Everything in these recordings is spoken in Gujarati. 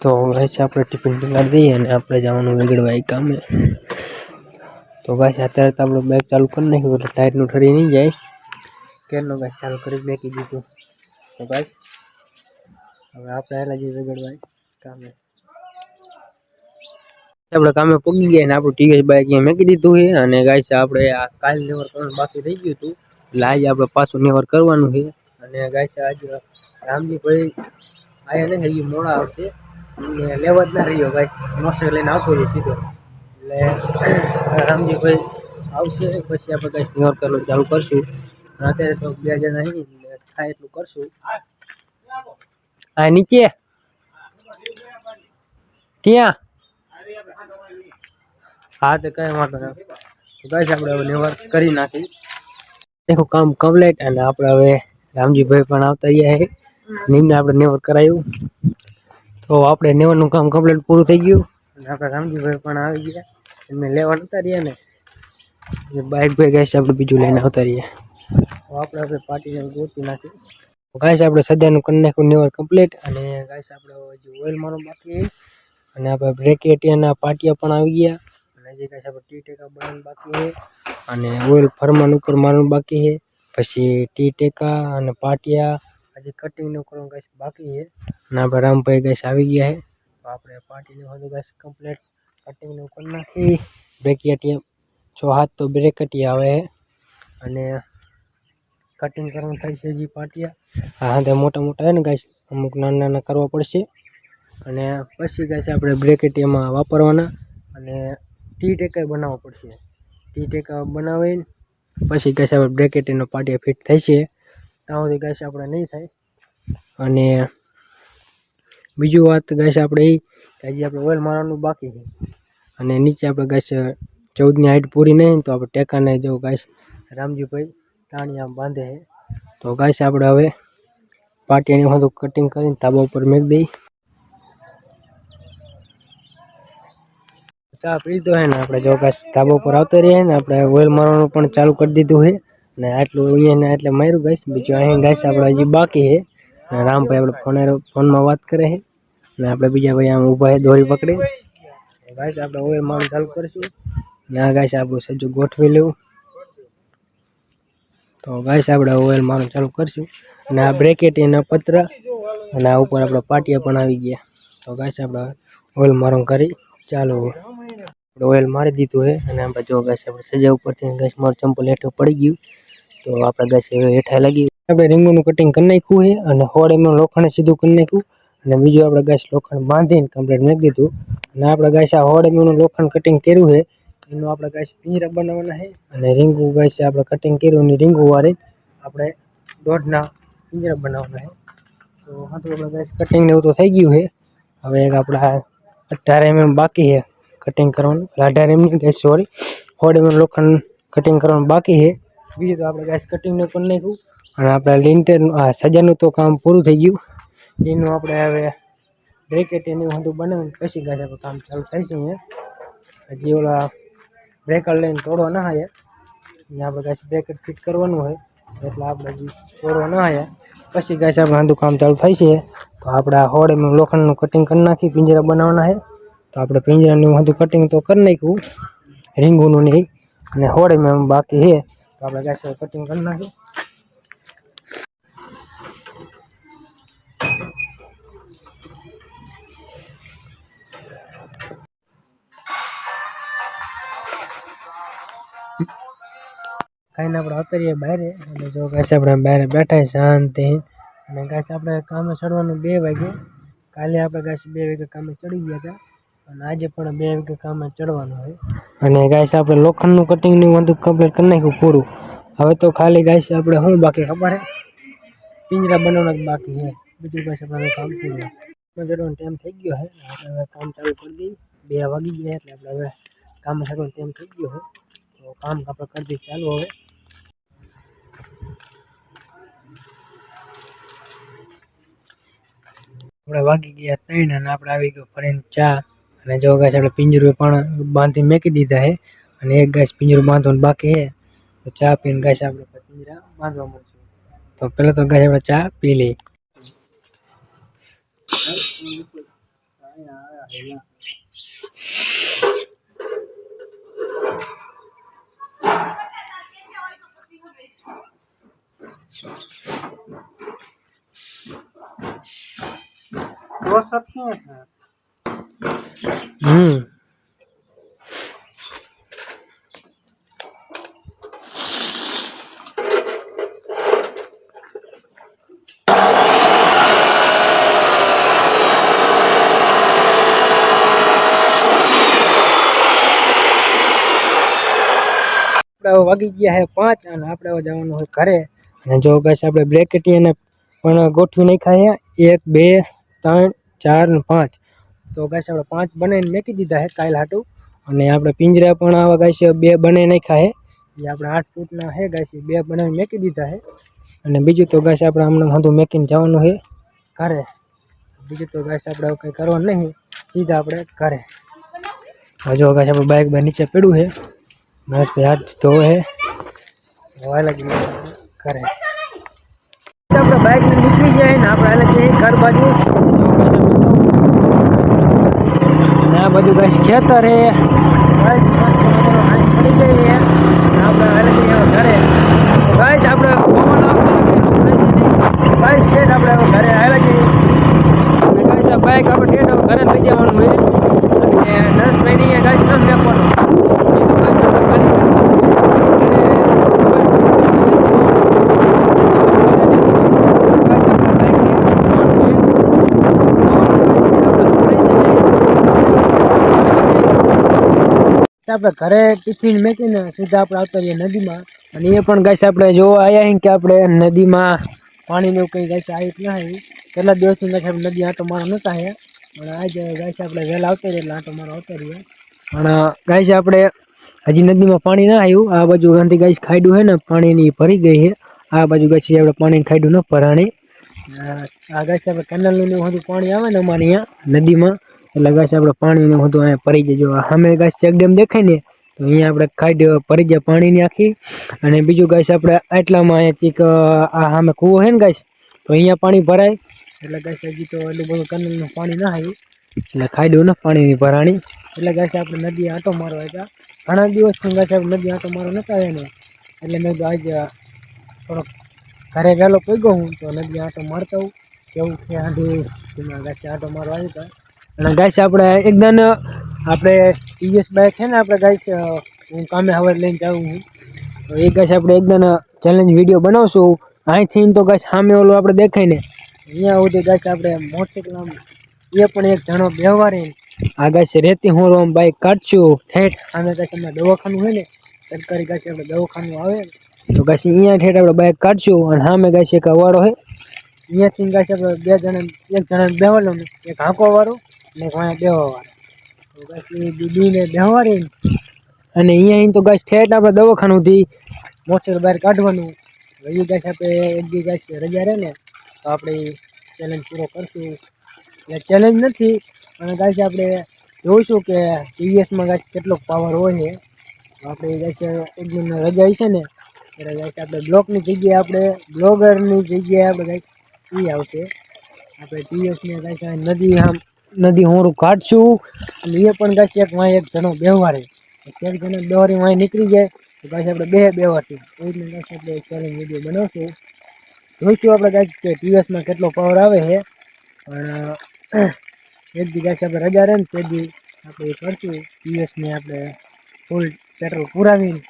तो गाइस આપણે ટિફિન પીલાડી દઈએ અને આપણે જવાનું વેગડવાઈ કામે। તો ગાइस અત્યારે તો આપણે બાઇક ચાલુ કરી નાખ્યું એટલે ટાયર નું ઠરી નહીં જાય કેનો ગાइस ચાલુ કરી મેકી દીધું। તો ગાइस હવે આપણે આલા જઈએ વેગડવાઈ કામે। આપણે કામે પગી ગયા ને આપણું ટીવીએસ બાઇક અહીંયા મેકી દીધું છે અને ગાइस આપણે આ કાલ નેવર કરવાનું બાકી રહી ગયું હતું એટલે આજે આપણે પાછું નેવર કરવાનું છે। અને ગાइस આજ રામજી ભાઈ આયા નહીં હજી મોડા આવશે લેવા જ ના રહ્યો गाइस મોટર લઈને આવતો રહ્યો સીધો એટલે રામજી ભાઈ આવશે પછી આપણે गाइस નેવર કરવાનું ચાલુ કરશું। અત્યારે તો બે જણા અહીં થાય એટલું કરશું। આ નીચે ક્યાં हाँ तो कई वांधो नहीं तो गाइस આપણે હવે નેવર કરી નાખી देखो काम कम्प्लीट અને આપણે હવે રામજી ભાઈ પણ આવતા રહ્યા છે નિમને આપણે નેવર કરાયું તો આપણે નેવરનું કામ કમ્પ્લીટ પૂરું થઈ ગયું અને આપણે રામજી ભાઈ પણ આવી ગયા એમને લેવા નતા રહ્યા ને એ બાઇક ભાઈ ગાइस આપણે બીજું લઈને આવતા રહ્યા તો આપણે હવે પાર્ટીને ગોતી નાખી તો ગાइस આપણે સદ્યાનું કરી નાખ્યું નેવર કમ્પ્લીટ અને ગાइस આપણે હજી ઓઇલ મારવાનું બાકી છે અને આપણે બ્રેકેટિયાના પાટિયા પણ આવી ગયા જે गाइस આપણે ટી ટેકા બનાવવાનું બાકી છે અને ઓઇલ ફરમાન ઉપર મારવાનું બાકી છે પછી ટી ટેકા અને પાટિયા હજી કટિંગ નું કરવાનું गाइस બાકી છે અને આપણે રામભાઈ गाइस આવી ગયા છે તો આપણે પાર્ટીને બધું गाइस કમ્પ્લીટ કટિંગ નું કરી નાખી બ્રેકેટિયા 6 તો બ્રેકેટિયા આવે અને કટિંગ કરવાનું થાય છે જી પાટિયા હા તે મોટા મોટા છે ને गाइस અમુક નાના નાના કરવા પડશે અને પછી गाइस આપણે બ્રેકેટિયામાં વાપરવાના અને ટી ટેકા બનાવવો પડશે ટી ટેકા બનાવીને પછી ગાइस આપણે બ્રેકેટનો પાટિયા ફિટ થાય છે ત્યાં સુધી गाइस આપણે નહીં થાય અને બીજું વાત गाइस આપણે એ હજી આપણે ઓઇલ મારવાનું બાકી છે અને નીચે આપણે गाइस 14 ની હાઈટ પૂરી નહીં તો આપણે ટેકાને જો गाइस રામજીભાઈ તાણિયા બાંધે છે તો गाइस આપણે હવે પાટિયાને બધું કટિંગ કરીને તાબા ઉપર મેક દઈ ચા પી દો હે ને આપણે જો गाइस તાબા ઉપર આવતા રહીએ ને આપણે ઓઇલ મારવાનું પણ ચાલુ કરી દીધું છે ને આટલું અહીંયા એટલે માર્યું गाइस બીજું અહીં गाइस આપણે હજી બાકી છે અને રામભાઈ આપણે ફોનમાં વાત કરે છે ને આપણે બીજા ભાઈ આમ ઊભા છે દોરી પકડી गाइस આપણે ઓઇલ મારવાનું ચાલુ કરીશું ને આ गाइस આપણું સજ્જુ ગોઠવી લેવું તો गाइस આપણે ઓઇલ મારવાનું ચાલુ કરીશું અને આ બ્રેકેટના પત્ર અને આ ઉપર આપણા પાટિયા પણ આવી ગયા તો गाइस આપણે ઓઇલ મારવાનું કરી ચાલુ ઓઇલ મારી દીધું છે અને આપણે જો गाइस આપણે સજા ઉપરથી गाइस મારું ચંપલ હેઠું પડી ગયું તો આપણે गाइस હવે હેઠા લાગી આપણે રીંગોનું કટિંગ કરી નાખ્યું છે અને હોળેમાં લોખંડ સીધું કરી નાખ્યું અને બીજું આપણે गाइस લોખંડ બાંધીને કમ્પ્લીટ મેક દીધું અને આપણે गाइस આ હોળેમાં લોખંડ કટિંગ કર્યું છે એનું આપણે गाइस પિંજરા બનાવવાના છે અને રીંગું गाइस આપણે કટિંગ કર્યું ને રીંગું વાળી આપણે દોઢના પિંજરા બનાવવાના છે તો હા તો આપણે गाइस કટિંગ ને એવું તો થઈ ગયું છે હવે એક આપણા 18 mm બાકી છે कटिंग करवानुं 18 mm गाइस सॉरी 4 mm लोखंड कटिंग करवानुं बाकी है बीजू तो आपणे गाइस कटिंग ने पण नाख्युं अने आपणे लिंटर सजानुं तो काम पूरुं थई गयुं एनुं आपणे हवे ब्रेकेट एनुं हंधुं बनावीने पछी गाइस आपणे काम चालू थईशे हजी ओला ब्रेकर लईने तोड़वा न आया अने आपणे गाइस ब्रेकेट फिट करवानुं होय એટલે આપણે હજી તોડવા ન આયા પછી गाइस આપણે હંધું काम चालू થઈશે તો આપણે હોળે में લોખંડનું કટિંગ કરી નાખી પિંજરા બનાવવાના છે तो આપણે પિંજરાનું હંધું કટિંગ તો કરી નાખ્યું રીંગુનું નહીં અને હોળે में બાકી છે તો આપણે गाइस કટિંગ કરી નાખી कहीं આપણે અત્યારે બહાર અને જો गाइस આપણે બહાર બેઠા શાંતિ અને गाइस આપણે કામે ચડવાનું 2 વાગે કાલે આપણે गाइस 2 વાગે કામે ચડી ગયા હતા અને આજે પણ 2 વાગે કામે ચડવાનું છે અને गाइस આપણે લોખંડનું કટિંગ નું બધું કમ્પ્લીટ કરી નાખ્યું પૂરું હવે તો ખાલી गाइस આપણે શું બાકી ખબર છે પિંજરા બનાવવાના બાકી છે બીજું गाइस આપણે કામ પૂરું ચડવાનો ટાઈમ થઈ ગયો છે આપણે કામ ચાલુ કરી દઈએ 2 વાગી ગયા એટલે આપણે હવે કામ ચડવાનો ટાઈમ થઈ ગયો છે તો કામ આપણે કરી દઈએ ચાલુ હવે આપણે વાગી ગયા 3 અને આપણે આવી ગયો ફરીને ચા અને જો गाइस આપણે પિંજરું પણ બાંધી મેકી દીધા છે અને એક गाइस પિંજરું બાંધવાનું બાકી છે તો ચા પીને गाइस આપણે પિંજરા બાંધવા મળશું તો પહેલા તો गाइस આપણે ચા પી લઈએ वो सब क्यों है? हम्म વાગી ગયા હે 5 અને આપણે હવે જવાનું હોય ઘરે. અને જો ગાઈસ આપણે બ્રેકેટી અને પણ ગોઠવી નાખ્યા હે 1 2 3 4 ને 5. તો ગાઈસ આપણે 5 બનાવીને મેકી દીધા હે કાલ હાટું. અને આપણે પિંજરા પણ આવા ગાઈસ 2 બનાવી નાખ્યા હે. એ આપણે 8 ફૂટના હે ગાઈસ 2 બનાવીને મેકી દીધા હે. અને બીજું તો ગાઈસ આપણે હમણાં બધું મેકીને જવાનું હે ઘરે. બીજું તો ગાઈસ આપણે કંઈ કરવાનું નહીં, સીધા આપણે ઘરે. જો ગાઈસ આપણે બાઇક બાર નીચે પડ્યું હે, બસ હાથ ધોવે હે, હવા લાગી ઘરે. આપણે બાઇક નીકળી જાય ને આપણે હાલે જઈએ ઘર બાજુ. આ બધું ગાઈસ ખેતર હે, ગાઈસ મસ્ત પડી ગઈ હે. આપણે હાલે જઈએ ઘરે. ગાઈસ આપણે પવન આવશે ગાઈસ ઠેઠ આપણે ઘરે હાલે જઈએ. ગાઈસ આ બાઇક આપણે ઠેઠ ઘરે લઈ જવાનું હોય અને નર્સભાઈની ગાઈસ ન મેકવાનું. આપણે ઘરે ટિફિન મેકીને સીધા આપણે આવતા રહીએ નદીમાં. અને એ પણ ગાઈસ આપણે જોવા આવ્યા કે આપણે નદીમાં પાણીને એવું કંઈ ગાઈસ આવી ના આવ્યું. કેટલા દિવસથી ગાઈસ આપણે નદી આંટો મારવા નહોતા આવ્યા, પણ આજે ગાઈસ આપણે વહેલા આવતા રહીએ એટલે આંટો મારવા આવતા રહ્યા. પણ ગાઈસ આપણે હજી નદીમાં પાણી ના આવ્યું. આ બાજુ ગાંધી ગાઈસ ખાડ્યું છે ને પાણીની ભરી ગઈ છે. આ બાજુ ગાઈસ આપણે પાણીની ખાડ્યું ન ભરાણી. આ ગાઈસ આપણે કેનલનું બધું પાણી આવે ને અમારે અહીંયા નદીમાં, એટલે ગાઈસ આપણે પાણીનું બધું અહીંયા ભરી જાય. સામે ગાઈસ ચેકડેમ દેખાય ને તો અહીંયા આપણે ખાડ ભરી જાય પાણીની આખી. અને બીજું ગાઈસ આપણે આટલામાં અહીંયા ચીક આ સામે કૂવો છે ને ગાઈસ, તો અહીંયા પાણી ભરાય. એટલે ગાઈસ હજી તો એટલું બધું કેનલનું પાણી ના આવ્યું, એટલે ખાડ્યું ને પાણીની ભરાણી. એટલે ગાઈસ આપણે નદી આંટો મારવા હતા ઘણા દિવસથી. ગાઈસ આપણે નદી આંટો મારવા નહોતા આવ્યા ને, એટલે મેં આજે થોડોક ઘરે વહેલો પગ્યો હું તો નદી આંટો મારતા હું કેવું છે આંધું. ગાઈસ આંટો મારવા આવ્યા હતા. અને ગાઈસ આપણે એકદમ આપણે ટીવીએસ બાઇક છે ને આપણે ગાઈસ હું કામે હવે લઈને જાઉં છું, તો એ ગાઈસ આપણે એકદમ ચેલેન્જ વિડીયો બનાવશું. અહીંથી તો ગાઈસ સામે ઓલું આપણે દેખાય ને અહીંયા સુધી ગાઈસ આપણે મોટરસાઇકલ એ પણ એક જણો વ્યવહારી આ ગાઈસ રેતી હું બાઇક કાઢશું ઠેઠ સામે. ગાઈસ એમાં દવાખાનું હોય ને સરકારી ગાઈસ આપણે દવાખાનું આવે તો ગાઈસ અહીંયા ઠેઠ આપણે બાઇક કાઢશું. અને સામે ગાઈસ એક અવાડો છે, અહીંયાથી ગાઈસ આપણે એક જણા બેવાનું, એક હાંકવાવાળો ને એક અહીંયા બેવાવાળો. તો ગાઈસ એ દીદીને બેવાડી અને અહીંયા તો ગાઈસ ઠેઠ આપણે દવાખાનુંથી મોટરસાઇકલ બહાર કાઢવાનું. એ ગાઈસ આપણે એક દી ગાઈસ રજા રહે ને તો આપણે ચેલેન્જ પૂરો કરશું. એટલે ચેલેન્જ નથી અને ગાઈસ આપણે જોઈશું કે ટીવીએસમાં ગાઈસ કેટલો પાવર હોય છે. આપણે ગાઈસ એક દિન રજા છે ને ત્યારે ગાઈસ આપણે બ્લોકની જગ્યાએ આપણે બ્લોગરની જગ્યાએ આપણે ગાઈસ એ આવશે. આપણે ટીવીએસને ગાઈસ નદી હોરું કાઢશું. અને એ પણ ગાઈસ એક વાંય એક જણો બેવારે, એક જણા બેવારી વાંય નીકળી જાય તો ગાઈસ આપણે બે બેવારશું. એ રીતને ગાઈસ આપણે ચેલેન્જ વિડીયો બનાવશું. જોઈશું આપણે ગાઈસ કે ટીવીએસમાં કેટલો પાવર આવે છે. પણ એક દી ગાઈસ આપણે રજા રહે ને તે દી આપણે કરશું ટીવીએસને આપણે ફૂલ પેટ્રોલ પુરાવીને.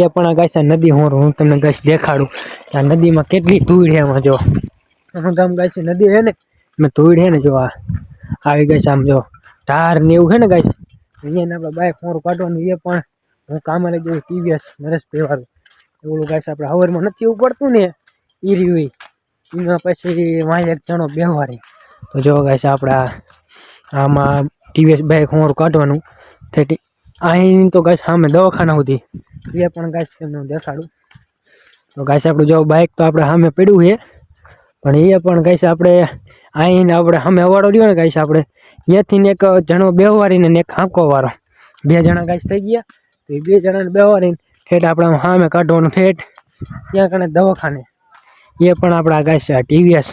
એ પણ ગાઈસ આ નદી હોરું હું તમને ગાઈસ દેખાડું. આ નદીમાં કેટલી ધૂળ છે. એમાં જો ગામ ગાઈસ નદી છે ને એમાં ધૂળ છે ને, જો આવી ગાઈસ આમ જો ઢાર ને એવું છે ને ગાઈસ. અહીંયા આપણે બાઇક હોરું કાઢવાનું એ પણ હું કામે લઈ જઉં ટીવીએસ નરેશભાઈ વાળું. એવું ગાઈસ આપણે હવારમાં નથી ઉપડતું ને એ રહ્યું એમાં પછી વાંય એક જણો બેવારી. તો જો ગાઈસ આપણે આમાં ટીવીએસ બાઇક હોરું કાઢવાનું થતી અહીં તો ગાઈસ સામે દવાખાના સુધી એ પણ ગાઈસ તમને દેખાડું. તો ગાઈસ આપણું જો બાઇક તો આપણે સામે પડ્યું છે, પણ એ પણ ગાઈસ આપણે અહીં આપણે સામે અવાડો રહ્યો ને ગાઈસ આપણે અહીંયાથી એક જણો બેવારીને એક હાંકવાવાળો, બે જણા ગાઈસ થઈ ગયા. તો એ બે જણાને બેવારીને ઠેઠ આપણે સામે કાઢવાનું ઠેઠ ત્યાં કણે દવાખાને. એ પણ આપણા ગાઈસ ટીવીએસ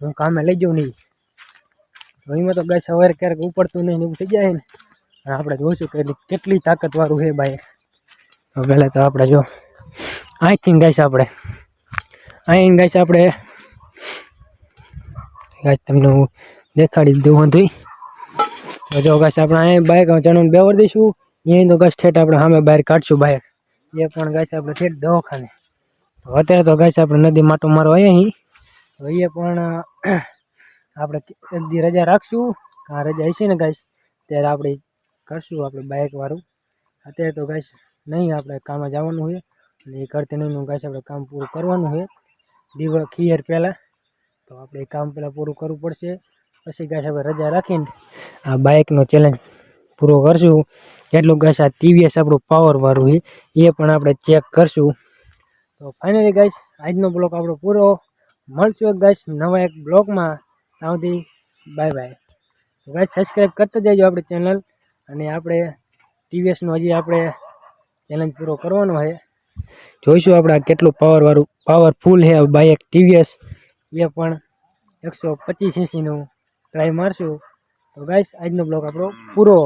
હું કામે લઈ જાઉં નહીં. તો એમાં તો ગાઈસ સવારે ક્યારેક ઉપડતું નહીં ને એવું થઈ જાય ને અને આપણે જોઈશું કે કેટલી તાકાતવાળું છે બાઇક. તો પહેલાં તો આપણે જો અહીંથી ગાઈસ આપણે ગાઈસ તમને હું દેખાડી દઉં હતું. તો જો ગાઈસ આપણે અહીં બાઇક ચણોને બેવર દઈશું. અહીં તો ગાઈસ ઠેઠ આપણે સામે બહાર કાઢશું બહાર. એ પણ ગાઈસ આપણે ઠેઠ દવાખાને. તો અત્યારે તો ગાઈસ આપણે નદી માટો મારવા આવ્યા અહીં. તો એ પણ આપણે એક દી રજા રાખશું. આ રજા હશે ને ગાઈસ ત્યારે આપણે કરશું આપણે બાઇકવાળું. અત્યારે તો ગાઈસ નહીં આપણે કામ જવાનું હોય અને એ કરતે નહીં ગાઈસ આપણે કામ પૂરું કરવાનું હોય દિવસ ખીયર પહેલાં. તો આપણે એ કામ પહેલાં પૂરું કરવું પડશે. પછી ગાઈસ આપણે રજા રાખીને આ બાઇકનો ચેલેન્જ પૂરો કરશું. કેટલું ગાઈસ આ TVS આપણું પાવરવાળું છે એ પણ આપણે ચેક કરશું. તો ફાઇનલી ગાઈસ આજનો બ્લોગ આપણો પૂરો. મળશું ગાઈસ નવા એક બ્લોગમાં. ત્યાં સુધી બાય બાય. તો ગાઈસ સબસ્ક્રાઈબ કરતા જજો આપણી ચેનલ. અને આપણે TVSનો હજી આપણે ચેલેન્જ પૂરો કરવાનો છે. જોઈશું આપણે આ કેટલું પાવરફુલ છે બાઇક TVS. એ પણ 125 cc નું ટ્રાય મારશું. તો ગાઈસ આજનો બ્લોગ આપણો પૂરો.